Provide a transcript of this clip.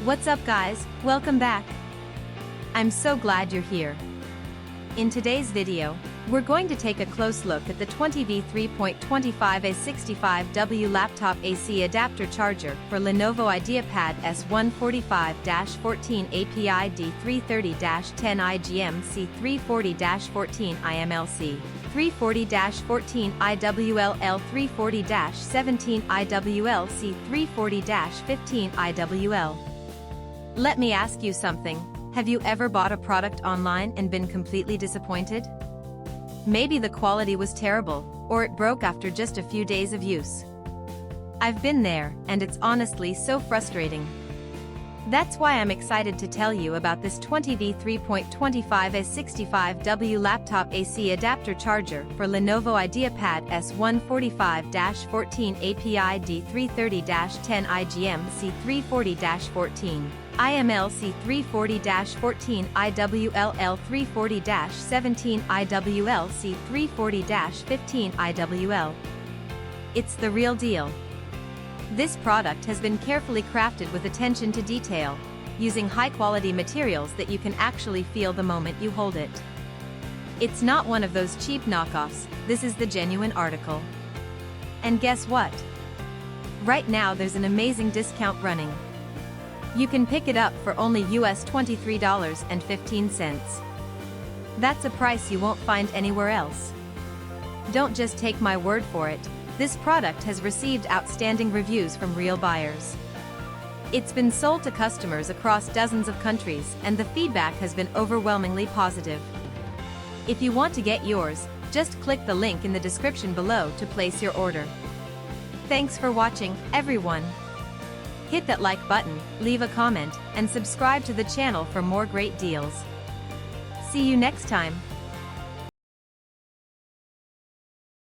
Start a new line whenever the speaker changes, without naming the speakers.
What's up guys, welcome back. I'm so glad you're here. In today's video, we're going to take a close look at the 20V 3.25A 65W laptop AC adapter charger for Lenovo IdeaPad S145-14 API D330-10 IGM C340-14 IMLC 340-14 IWL L340-17 IWL C340-15 IWL. Let me ask you something. Have you ever bought a product online and been completely disappointed? Maybe the quality was terrible, or it broke after just a few days of use. I've been there, and it's honestly so frustrating. That's why I'm excited to tell you about this 20V 3.25A 65W laptop AC adapter charger for Lenovo IdeaPad S145-14 API D330-10 IGM C340-14. IMLC 340-14 IWL L340-17 IWL C340-15 IWL. It's the real deal. This product has been carefully crafted with attention to detail, using high-quality materials that you can actually feel the moment you hold it. It's not one of those cheap knockoffs, this is the genuine article. And guess what? Right now there's an amazing discount running. You can pick it up for only US $23.15. That's a price you won't find anywhere else. Don't just take my word for it, this product has received outstanding reviews from real buyers. It's been sold to customers across dozens of countries, and the feedback has been overwhelmingly positive. If you want to get yours, just click the link in the description below to place your order. Thanks for watching, everyone. Hit that like button, leave a comment, and subscribe to the channel for more great deals. See you next time.